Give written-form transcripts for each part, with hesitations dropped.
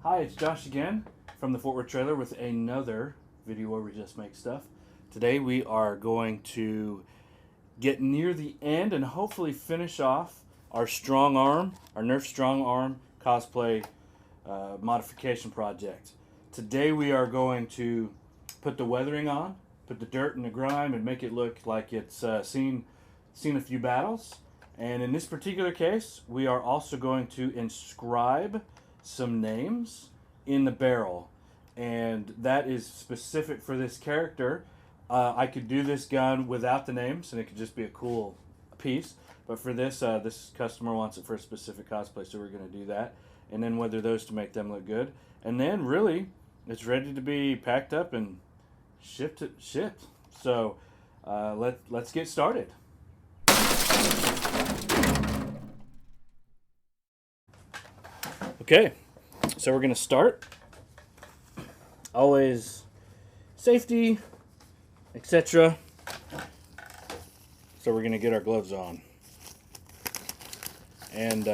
Hi, it's Josh again from the Fort Worth trailer with another video where we just make stuff. Today we are going to get near the end and hopefully finish off our strong arm, our Nerf Strong-arm cosplay modification project. Today we are going to put the weathering on, put the dirt and the grime, and make it look like it's seen a few battles. And in this particular case, we are also going to inscribe some names in the barrel, and that is specific for this character. I could do this gun without the names and it could just be a cool piece, but for this this customer wants it for a specific cosplay, so we're going to do that and then weather those to make them look good, and then really it's ready to be packed up and shipped. So let's get started. Okay, so we're going to start. Always safety, etc. So we're going to get our gloves on. And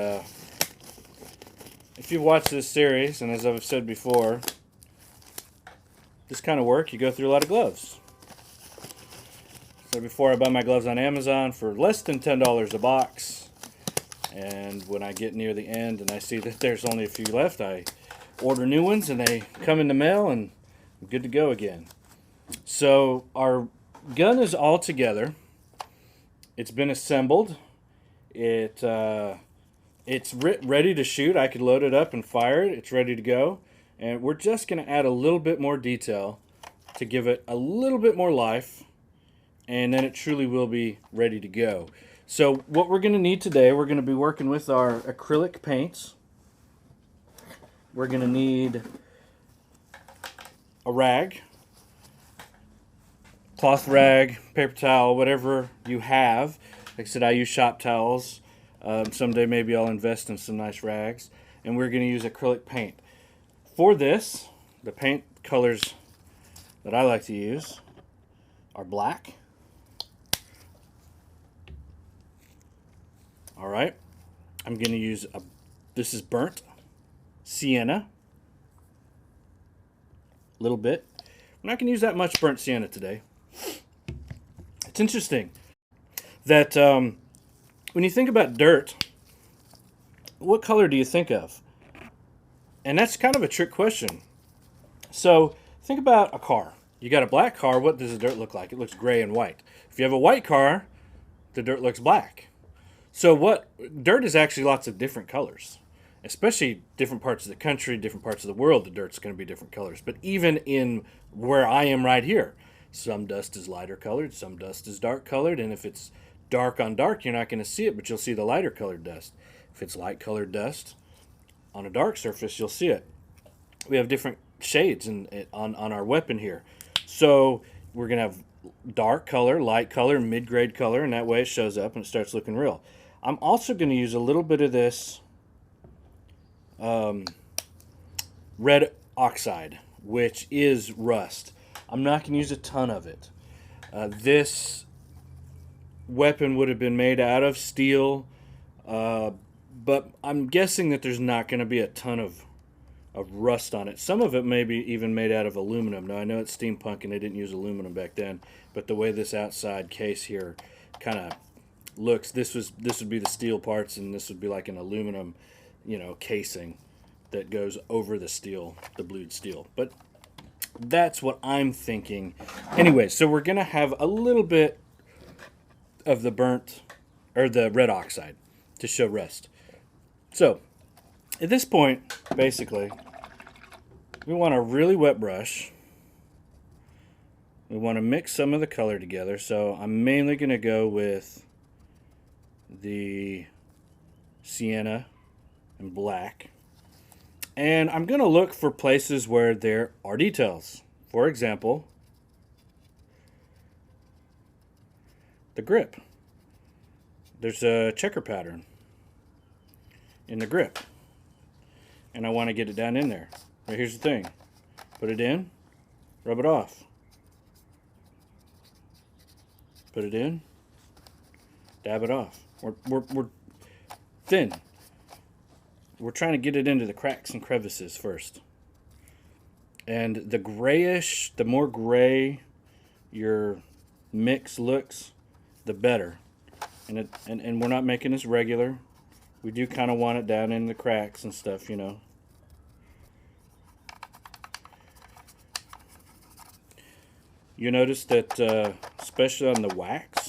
if you've watched this series, and as I've said before, this kind of work, you go through a lot of gloves. So before I buy my gloves on Amazon for less than $10 a box, and when I get near the end and I see that there's only a few left, I order new ones and they come in the mail and I'm good to go again. So our gun is all together. It's been assembled. It's ready to shoot. I could load it up and fire it. It's ready to go. And we're just going to add a little bit more detail to give it a little bit more life, and then it truly will be ready to go. So what we're going to need today, we're going to be working with our acrylic paints. We're going to need a rag, cloth rag, paper towel, whatever you have. Like I said, I use shop towels. Someday maybe I'll invest in some nice rags. And we're going to use acrylic paint. For this, the paint colors that I like to use are black. All right, I'm going to use this is burnt sienna, a little bit. I'm not going to use that much burnt sienna today. It's interesting that when you think about dirt, what color do you think of? And that's kind of a trick question. So think about a car. You got a black car, what does the dirt look like? It looks gray and white. If you have a white car, the dirt looks black. So dirt is actually lots of different colors, especially different parts of the country, different parts of the world, the dirt's going to be different colors. But even in where I am right here, some dust is lighter colored, some dust is dark colored, and if it's dark on dark, you're not going to see it, but you'll see the lighter colored dust. If it's light colored dust on a dark surface, you'll see it. We have different shades on our weapon here. So we're going to have dark color, light color, mid-grade color, and that way it shows up and it starts looking real. I'm also going to use a little bit of this red oxide, which is rust. I'm not going to use a ton of it. This weapon would have been made out of steel, but I'm guessing that there's not going to be a ton of rust on it. Some of it may be even made out of aluminum. Now I know it's steampunk and they didn't use aluminum back then, but the way this outside case here kind of looks, this would be the steel parts, and this would be like an aluminum, casing that goes over the steel, the blued steel. But that's what I'm thinking. Anyway, so we're gonna have a little bit of the burnt or the red oxide to show rust. So at this point, basically, we want a really wet brush. We want to mix some of the color together. So I'm mainly going to go with the sienna and black. And I'm going to look for places where there are details. For example, the grip. There's a checker pattern in the grip. And I want to get it down in there. Now here's the thing. Put it in, rub it off. Put it in, dab it off. We're thin. we're trying to get it into the cracks and crevices first. And the grayish, the more gray your mix looks, the better. And we're not making this regular. We do kind of want it down in the cracks and stuff, you know. You notice that, especially on the wax,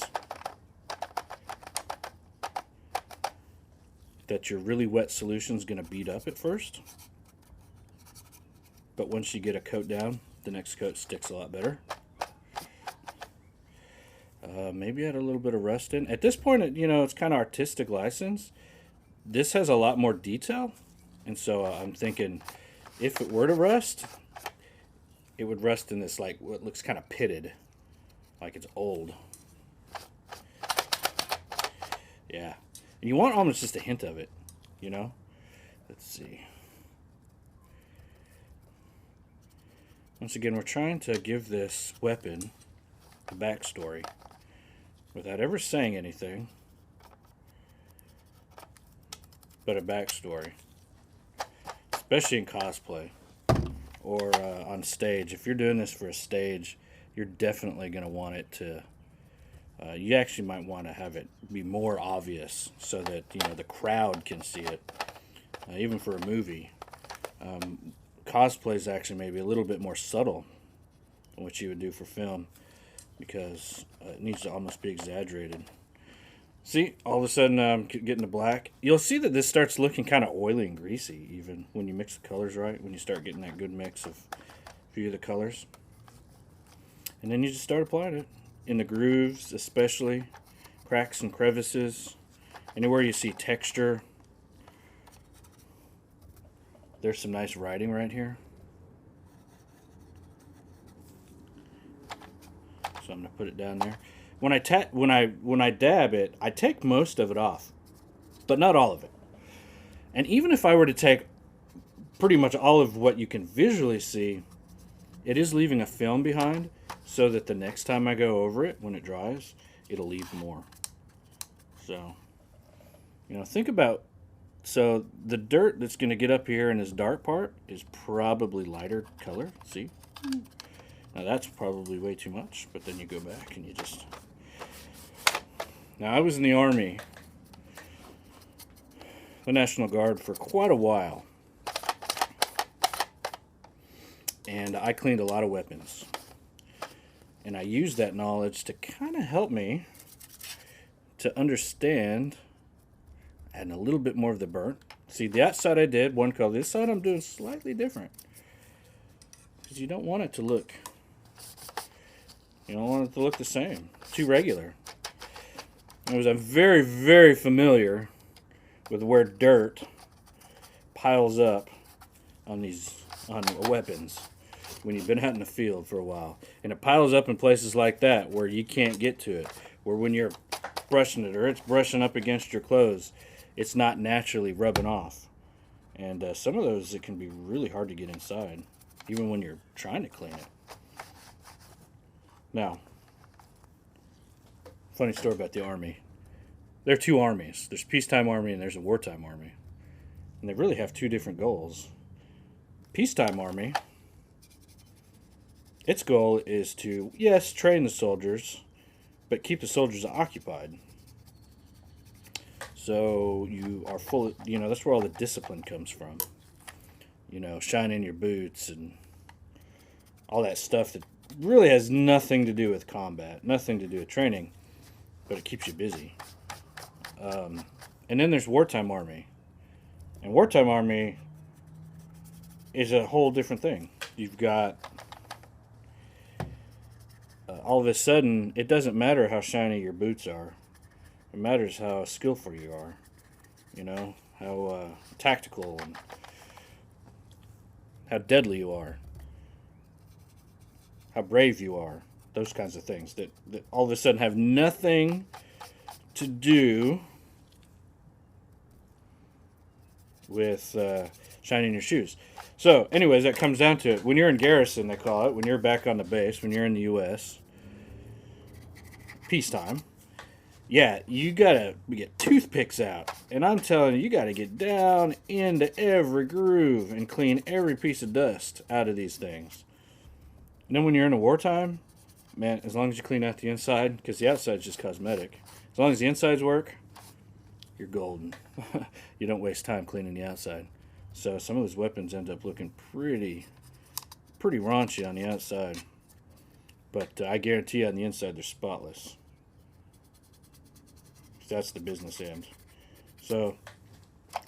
that your really wet solution is going to beat up at first. But once you get a coat down, the next coat sticks a lot better. Maybe add a little bit of rust in. At this point, you know, it's kind of artistic license. This has a lot more detail. And so I'm thinking if it were to rust, it would rust in this, like, what looks kind of pitted, like it's old. Yeah. And you want almost just a hint of it, you know? Let's see. Once again, we're trying to give this weapon a backstory without ever saying anything, but a backstory. Especially in cosplay. Or on stage. If you're doing this for a stage, you're definitely going to want it to, you actually might want to have it be more obvious so that, you know, the crowd can see it, even for a movie. Cosplay is actually maybe a little bit more subtle than what you would do for film, because it needs to almost be exaggerated. See, all of a sudden I'm getting the black. You'll see that this starts looking kind of oily and greasy even when you mix the colors right, when you start getting that good mix of a few of the colors. And then you just start applying it in the grooves, especially cracks and crevices, anywhere you see texture. There's some nice writing right here. So I'm going to put it down there. When I dab it, I take most of it off, but not all of it. And even if I were to take pretty much all of what you can visually see, it is leaving a film behind so that the next time I go over it, when it dries, it'll leave more. So, you know, think about, so the dirt that's going to get up here in this dark part is probably lighter color. See? Now that's probably way too much, but then you go back and you just... Now I was in the Army, the National Guard, for quite a while. And I cleaned a lot of weapons. And I used that knowledge to kind of help me to understand adding a little bit more of the burnt. See, the outside I did one color. This side I'm doing slightly different. Because you don't want it to look, you don't want it to look the same. Too regular. I'm very, very familiar with where dirt piles up on weapons when you've been out in the field for a while. And it piles up in places like that where you can't get to it. Where when you're brushing it or it's brushing up against your clothes, it's not naturally rubbing off. And some of those, it can be really hard to get inside, even when you're trying to clean it. Now, funny story about the Army. There are two armies. There's a peacetime army and there's a wartime army. And they really have two different goals. Peacetime army, its goal is to, yes, train the soldiers, but keep the soldiers occupied. So you are full of, you know, that's where all the discipline comes from. You know, shining your boots and all that stuff that really has nothing to do with combat, nothing to do with training, but it keeps you busy. And then there's wartime army. And wartime army is a whole different thing. You've got, all of a sudden, it doesn't matter how shiny your boots are. It matters how skillful you are. You know, how tactical and how deadly you are. How brave you are. Those kinds of things that all of a sudden have nothing to do with shining your shoes. So, anyways, that comes down to it. When you're in garrison, they call it, when you're back on the base, when you're in the U.S., peacetime, yeah, you gotta get toothpicks out. And I'm telling you, you gotta get down into every groove and clean every piece of dust out of these things. And then when you're in a wartime, man, as long as you clean out the inside, because the outside's just cosmetic, as long as the insides work, you're golden. You don't waste time cleaning the outside. So some of those weapons end up looking pretty raunchy on the outside. But I guarantee on the inside they're spotless. That's the business end. So,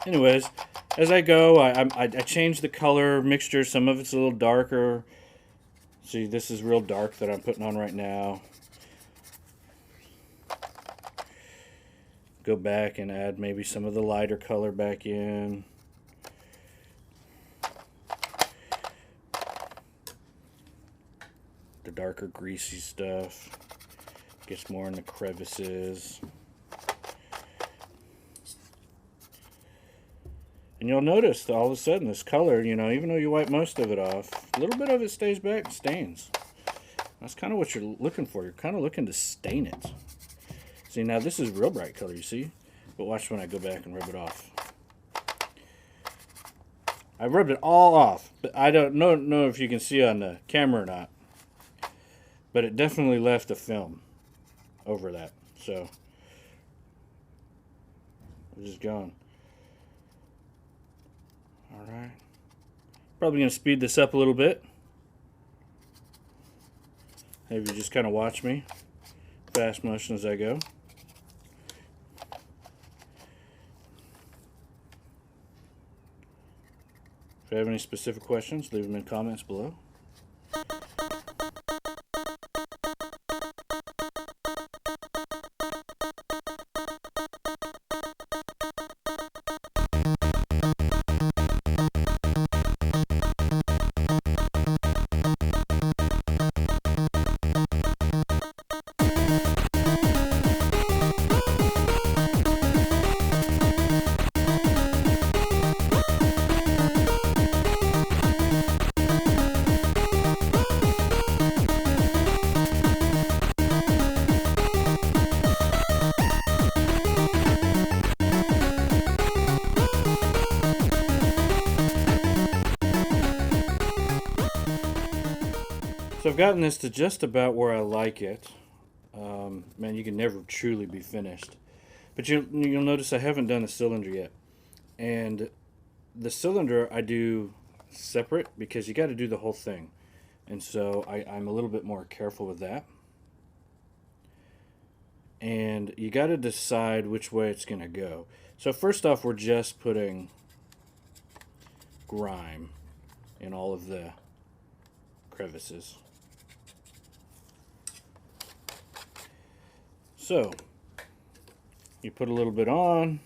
anyways, as I go, I change the color mixture. Some of it's a little darker. See, this is real dark that I'm putting on right now. Go back and add maybe some of the lighter color back in. The darker greasy stuff gets more in the crevices. And you'll notice that all of a sudden this color, you know, even though you wipe most of it off, a little bit of it stays back and stains. That's kind of what you're looking for. You're kind of looking to stain it. See, now this is real bright color, you see? But watch when I go back and rub it off. I rubbed it all off, but I don't know if you can see on the camera or not. But it definitely left a film over that. So, it's just gone. Alright. Probably going to speed this up a little bit. Maybe you just kind of watch me. Fast motion as I go. If you have any specific questions, leave them in comments below. So I've gotten this to just about where I like it. Man, you can never truly be finished. But you'll notice I haven't done the cylinder yet. And the cylinder I do separate because you got to do the whole thing. And so I'm a little bit more careful with that. And you got to decide which way it's going to go. So first off, we're just putting grime in all of the crevices. So, you put a little bit on.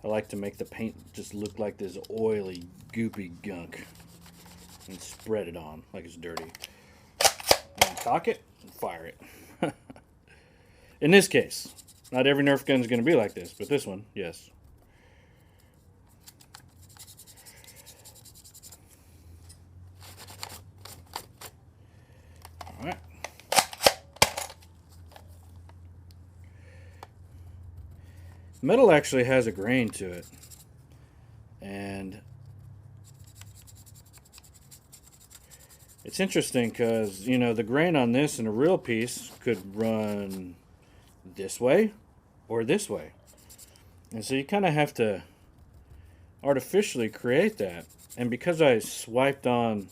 I like to make the paint just look like this oily, goopy gunk and spread it on like it's dirty. And cock it and fire it. In this case, not every Nerf gun is going to be like this, but this one, yes. Alright. Metal actually has a grain to it. And it's interesting because, you know, the grain on this and a real piece could run this way or this way. And so you kind of have to artificially create that. And because I swiped on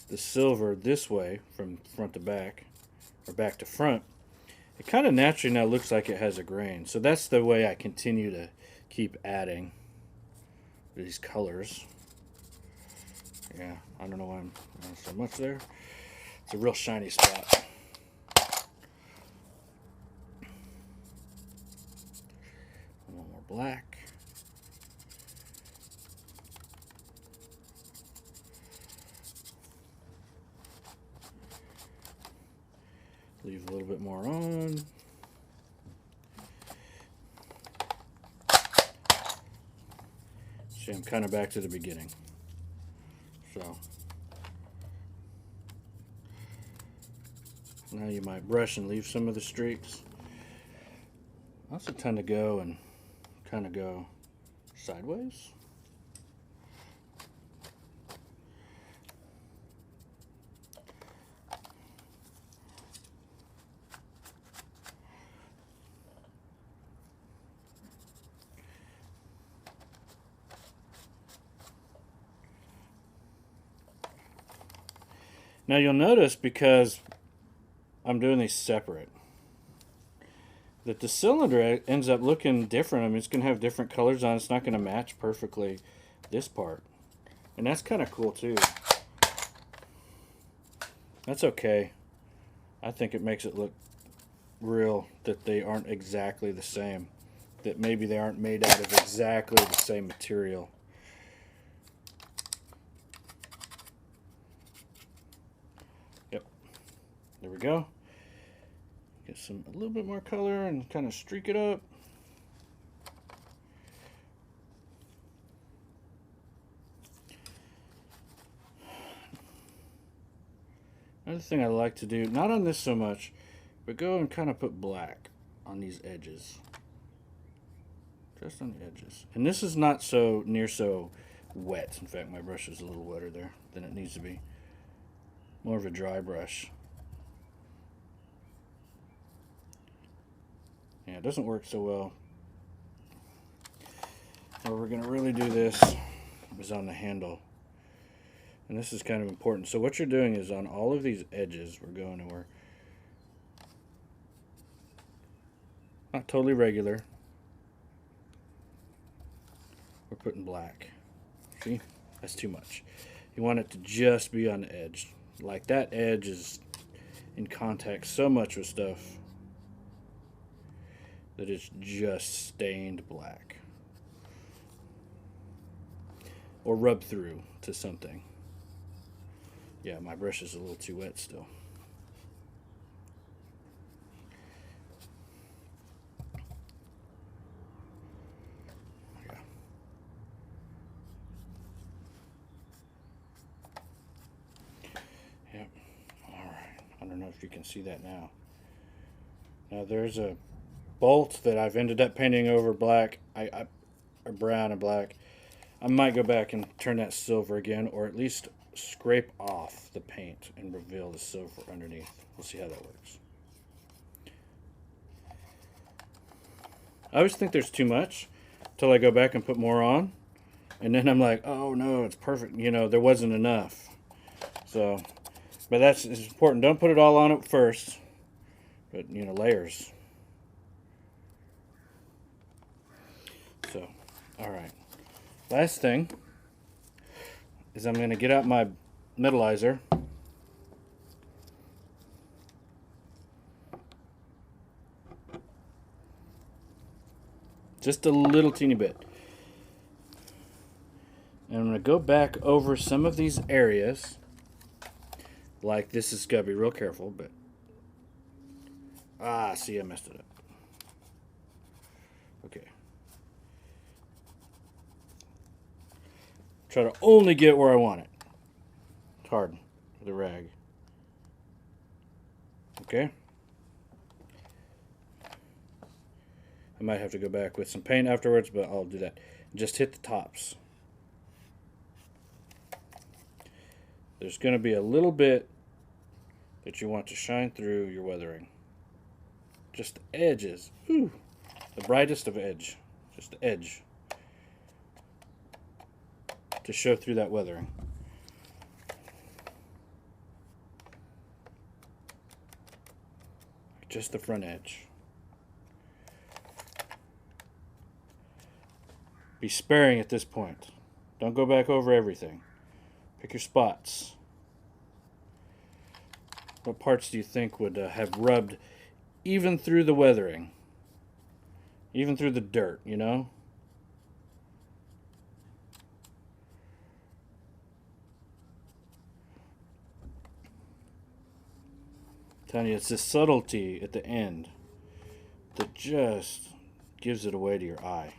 the silver this way from front to back, or back to front, it kind of naturally now looks like it has a grain. So that's the way I continue to keep adding these colors. Yeah, I don't know why I'm not so much there. It's a real shiny spot. A little more black. Leave a little bit more on. See, I'm kind of back to the beginning. So, Now you might brush and leave some of the streaks. I also tend to go and kind of go sideways. Now you'll notice, because I'm doing these separate, that the cylinder ends up looking different. I mean, it's going to have different colors on it. It's not going to match perfectly this part. And that's kind of cool too. That's okay. I think it makes it look real, that they aren't exactly the same. That maybe they aren't made out of exactly the same material. Yep. There we go. Get a little bit more color and kind of streak it up. Another thing I like to do, not on this so much, but go and kind of put black on these edges. Just on the edges. And this is not so wet. In fact, my brush is a little wetter there than it needs to be. More of a dry brush. Yeah, it doesn't work so well. Where we're going to really do this is on the handle. And this is kind of important. So what you're doing is, on all of these edges, we're going to where, not totally regular, we're putting black. See? That's too much. You want it to just be on the edge. Like, that edge is in contact so much with stuff that it's just stained black. Or rubbed through to something. Yeah, my brush is a little too wet still. Yeah. Yep. All right. I don't know if you can see that now. Now there's a bolt that I've ended up painting over black, or brown and black. I might go back and turn that silver again, or at least scrape off the paint and reveal the silver underneath. We'll see how that works. I always think there's too much till I go back and put more on, and then I'm like, oh no, it's perfect. You know, there wasn't enough. So, but it's important. Don't put it all on it first, but you know, layers. So, all right. Last thing is, I'm going to get out my metalizer. Just a little teeny bit. And I'm going to go back over some of these areas. Like, this is got to be real careful, but... see, I messed it up. Okay. Try to only get where I want it. It's hard with a rag. Okay. I might have to go back with some paint afterwards, but I'll do that. Just hit the tops. There's going to be a little bit that you want to shine through your weathering. Just the edges. Ooh, the brightest of edge. Just the edge. To show through that weathering. Just the front edge. Be sparing at this point. Don't go back over everything. Pick your spots. What parts do you think would have rubbed even through the weathering? Even through the dirt, you know? Telling you, it's this subtlety at the end that just gives it away to your eye.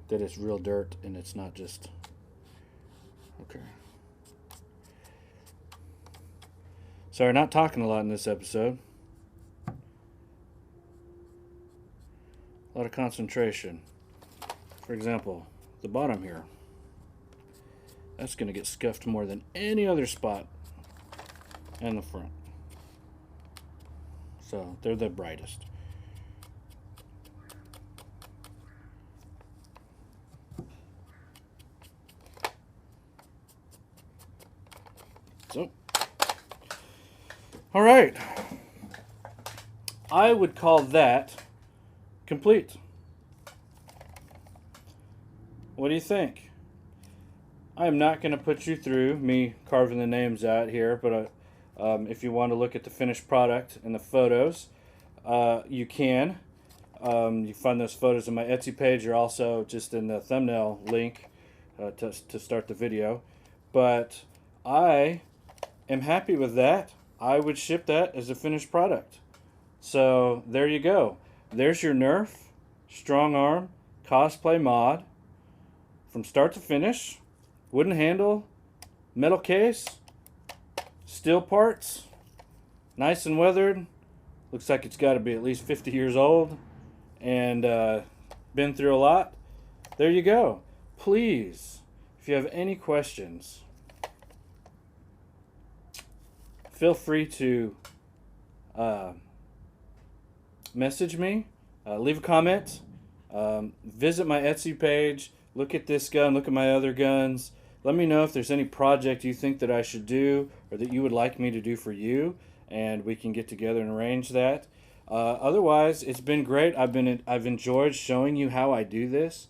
That it's real dirt and it's not just Okay. Sorry, not talking a lot in this episode. A lot of concentration. For example, the bottom here. That's going to get scuffed more than any other spot in the front. So they're the brightest. So, all right. I would call that complete. What do you think? I am not going to put you through me carving the names out here, but if you want to look at the finished product and the photos, you can. You find those photos on my Etsy page, or also just in the thumbnail link to start the video. But I am happy with that. I would ship that as a finished product. So there you go. There's your Nerf Strong-arm cosplay mod from start to finish. Wooden handle, metal case, steel parts, nice and weathered. Looks like it's got to be at least 50 years old and been through a lot. There you go. Please, if you have any questions, feel free to message me, leave a comment, visit my Etsy page, look at this gun, look at my other guns. Let me know if there's any project you think that I should do or that you would like me to do for you, and we can get together and arrange that. Otherwise, it's been great. I've enjoyed showing you how I do this.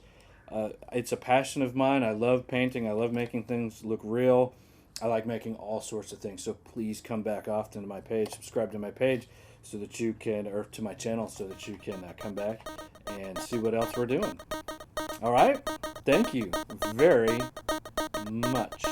It's a passion of mine. I love painting. I love making things look real. I like making all sorts of things. So please come back often to my page, subscribe to my page so that you can, or to my channel so that you can come back and see what else we're doing. All right? Thank you very much.